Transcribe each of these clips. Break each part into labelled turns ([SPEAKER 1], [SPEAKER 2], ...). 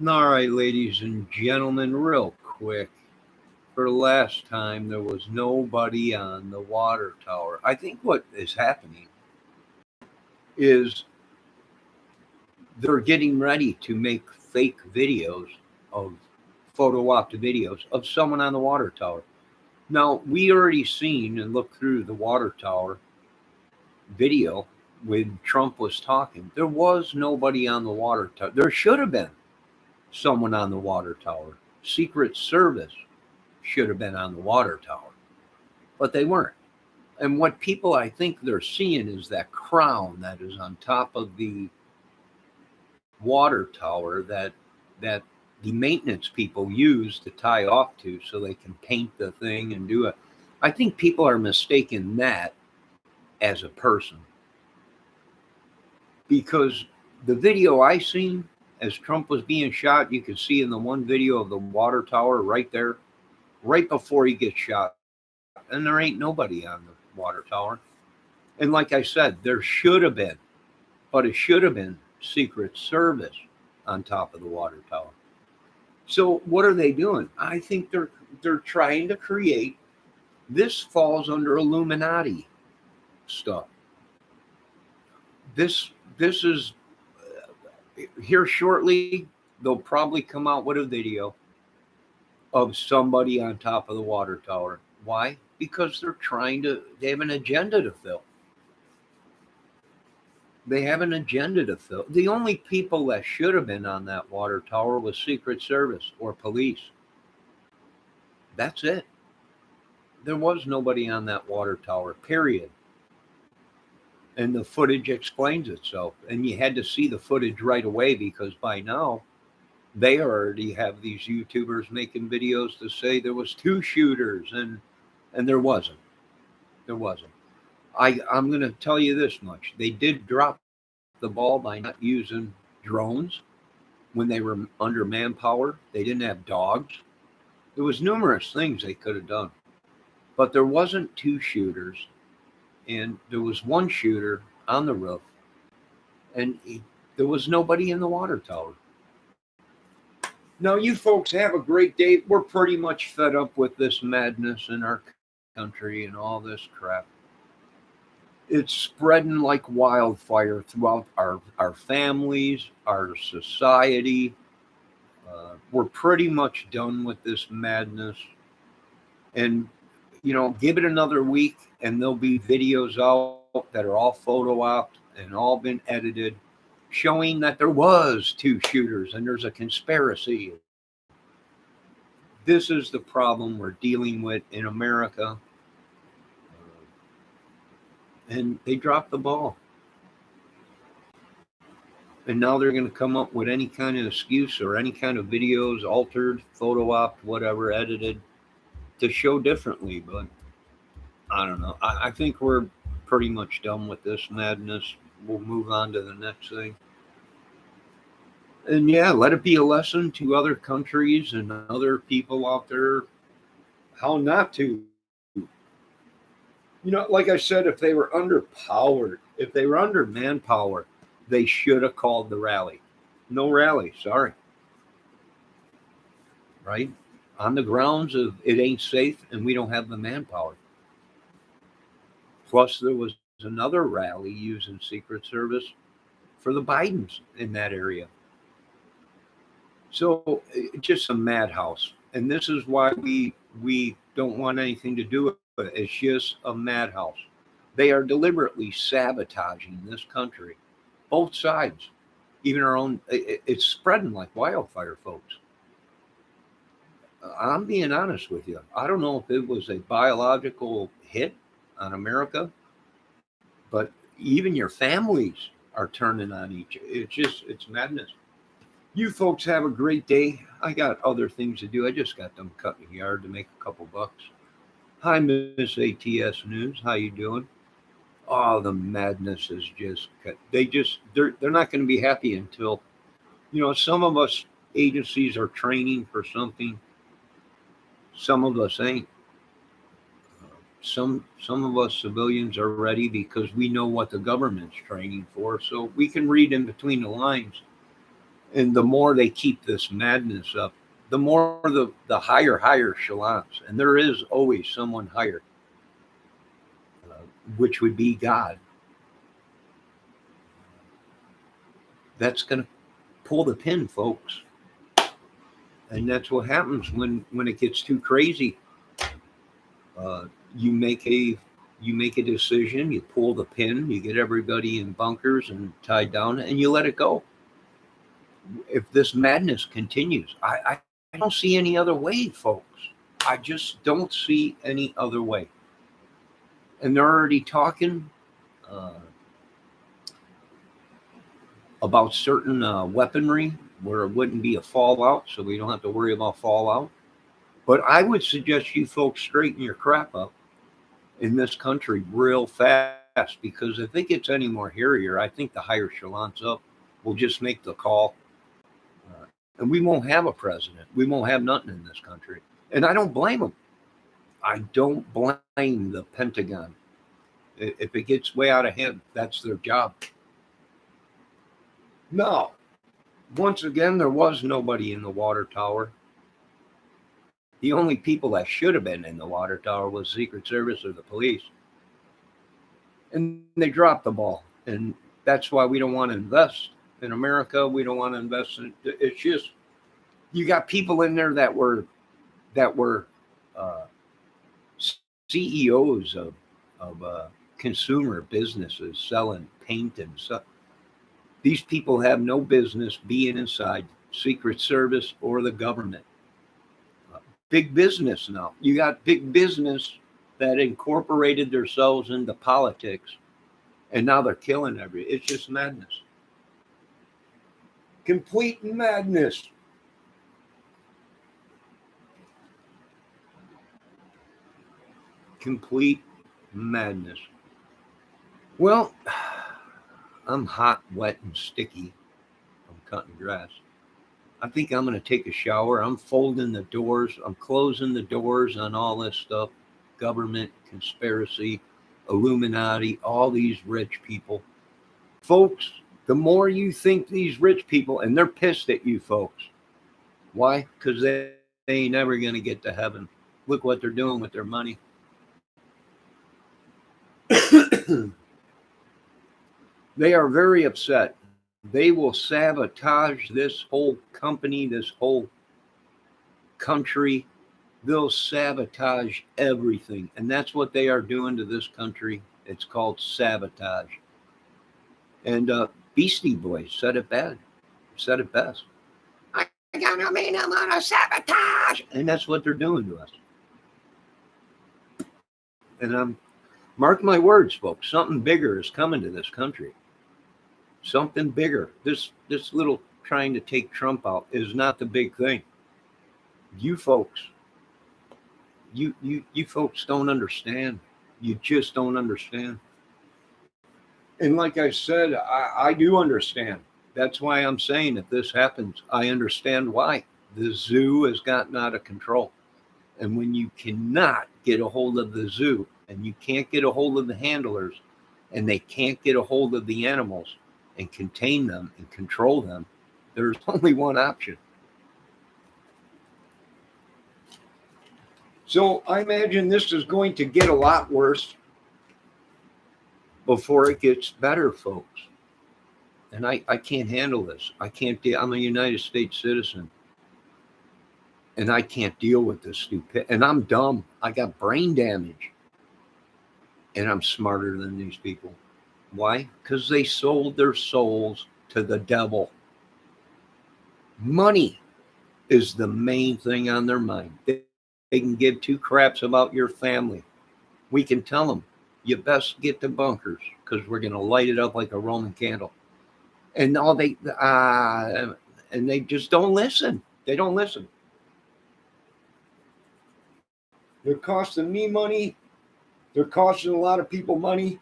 [SPEAKER 1] All right, ladies and gentlemen, real quick. For the last time, there was nobody on the water tower. I think what is happening is they're getting ready to make fake videos of photo op videos of someone on the water tower. Now, we already seen and looked through the water tower video when Trump was talking. There was nobody on the water tower. There should have been someone on the water tower. Secret Service should have been on the water tower, but they weren't. And what people I think they're seeing is that crown that is on top of the water tower that the maintenance people use to tie off to so they can paint the thing and do it. I think people are mistaking that as a person because the video I seen as Trump was being shot, you could see in the one video of the water tower right there, right before he gets shot, and there ain't nobody on the water tower. And like I said, there should have been, but it should have been Secret Service on top of the water tower. So what are they doing? I think they're trying to create. This falls under Illuminati stuff. This is here shortly. They'll probably come out with a video of somebody on top of the water tower. Why? Because they have an agenda to fill. They have an agenda to fill. The only people that should have been on that water tower was Secret Service or police. That's it. There was nobody on that water tower, period. And the footage explains itself. And you had to see the footage right away because by now they already have these YouTubers making videos to say there was two shooters and there wasn't. There wasn't. I'm going to tell you this much. They did drop the ball by not using drones when they were under manpower. They didn't have dogs. There was numerous things they could have done. But there wasn't two shooters and there was one shooter on the roof and there was nobody in the water tower. Now, you folks have a great day. We're pretty much fed up with this madness in our country and all this crap. It's spreading like wildfire throughout our families, our society. We're pretty much done with this madness. And, give it another week and there'll be videos out that are all photo opt and all been edited showing that there was two shooters and there's a conspiracy. This is the problem we're dealing with in America. And they dropped the ball. And now they're going to come up with any kind of excuse or any kind of videos altered, photo opt, whatever, edited to show differently. But I don't know. I think we're pretty much done with this madness. We'll move on to the next thing. And yeah, let it be a lesson to other countries and other people out there how not to. Like I said, if they were underpowered, if they were under manpower, they should have called the rally. No rally, sorry. Right? On the grounds of it ain't safe and we don't have the manpower. Plus, there was another rally using Secret Service for the Bidens in that area. So just a madhouse. And this is why we don't want anything to do with it. It's just a madhouse. They are deliberately sabotaging this country, both sides, even our own. It's spreading like wildfire, folks. I'm being honest with you. I don't know if it was a biological hit on America, but even your families are turning on it's madness. You folks have a great day. I got other things to do. I just got done cutting the yard to make a couple bucks. Hi, Miss ATS News. How you doing? Oh, the madness is just they're not going to be happy until some of us agencies are training for something. Some of us ain't. Some of us civilians are ready because we know what the government's training for, so we can read in between the lines. And the more they keep this madness up, the more the higher echelons, and there is always someone higher, uh, which would be God. That's going to pull the pin, folks. And that's what happens when it gets too crazy. Uh, you make a you make a decision, you pull the pin, you get everybody in bunkers and tied down, and you let it go. If this madness continues, I don't see any other way, folks. I just don't see any other way. And they're already talking uh, about certain weaponry where it wouldn't be a fallout, so we don't have to worry about fallout. But I would suggest you folks straighten your crap up in this country real fast, because if it gets any more hairier, I think the higher echelons up will just make the call. And we won't have a president. We won't have nothing in this country. And I don't blame them. I don't blame the Pentagon. If it gets way out of hand, that's their job. No. Once again, there was nobody in the water tower. The only people that should have been in the water tower was Secret Service or the police. And they dropped the ball. And that's why we don't want to invest in America. We don't want to invest in it. It's just you got people in there that were uh, CEOs of consumer businesses selling paint and stuff. These people have no business being inside Secret Service or the government. Big business now. You got big business that incorporated themselves into politics, and now they're killing every. It's just madness. Complete madness. Complete madness. Well, I'm hot, wet, and sticky. I'm cutting grass. I think I'm going to take a shower. I'm folding the doors. I'm closing the doors on all this stuff, government, conspiracy, Illuminati, all these rich people. Folks, the more you think these rich people, and they're pissed at you folks. Why? Because they ain't never going to get to heaven. Look what they're doing with their money. They are very upset. They will sabotage this whole company, this whole country. They'll sabotage everything. And that's what they are doing to this country. It's called sabotage. And Beastie Boys said it best. I gotta mean I'm on a sabotage. And that's what they're doing to us. And mark my words, folks, something bigger is coming to this country. Something bigger. This little trying to take Trump out is not the big thing. You folks, you folks don't understand. You just don't understand. And like I said, I do understand. That's why I'm saying if this happens, I understand why. The zoo has gotten out of control. And when you cannot get a hold of the zoo and you can't get a hold of the handlers and they can't get a hold of the animals and contain them and control them, there's only one option. So I imagine this is going to get a lot worse before it gets better, folks. And I can't handle this. I can't deal. I'm a United States citizen. And I can't deal with this stupid. And I'm dumb. I got brain damage. And I'm smarter than these people. Why? Because they sold their souls to the devil. Money is the main thing on their mind. They can give two craps about your family. We can tell them, you best get to bunkers because we're going to light it up like a Roman candle. And all and they just don't listen. They don't listen. They're costing me money. They're costing a lot of people money.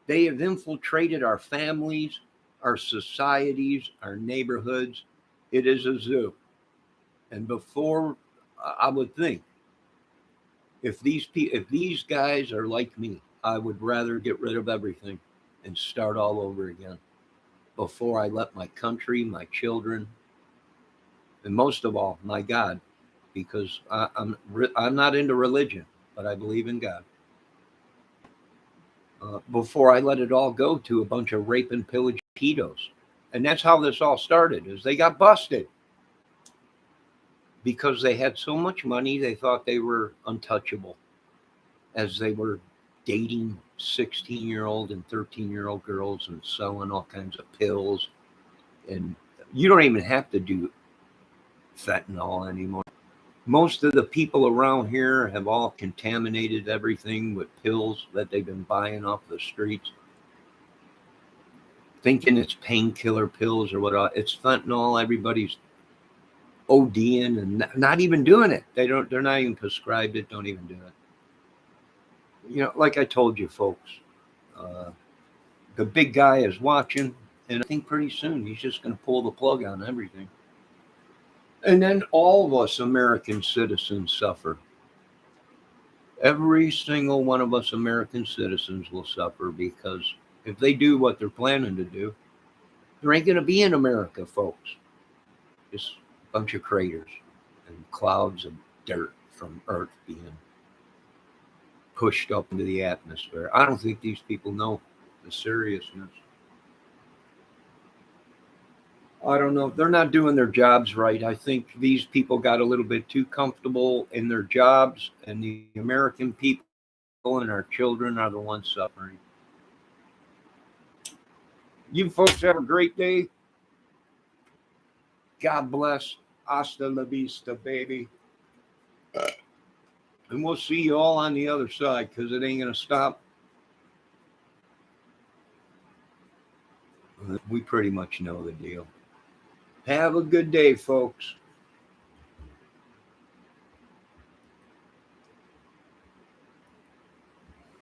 [SPEAKER 1] They have infiltrated our families, our societies, our neighborhoods. It is a zoo. And before, I would think, if these guys are like me, I would rather get rid of everything. and start all over again before I let my country, my children, and most of all, my God, because I'm not into religion, but I believe in God. Before I let it all go to a bunch of rape and pillage pedos. And that's how this all started, is they got busted because they had so much money they thought they were untouchable as they were dating 16-year-old and 13-year-old girls and selling all kinds of pills. And you don't even have to do fentanyl anymore. Most of the people around here have all contaminated everything with pills that they've been buying off the streets, thinking it's painkiller pills or what. It's fentanyl. Everybody's ODing and not even doing it. They're not even prescribed it. Don't even do it. Like I told you, folks, uh, the big guy is watching, and I think pretty soon he's just going to pull the plug on everything. And then all of us American citizens suffer. Every single one of us American citizens will suffer because if they do what they're planning to do, there ain't going to be in America, folks. Just a bunch of craters and clouds of dirt from Earth being pushed up into the atmosphere. I don't think these people know the seriousness. I don't know. They're not doing their jobs right. I think these people got a little bit too comfortable in their jobs, and the American people and our children are the ones suffering. You folks have a great day. God bless. Hasta la vista, baby. And we'll see you all on the other side because it ain't going to stop. We pretty much know the deal. Have a good day, folks.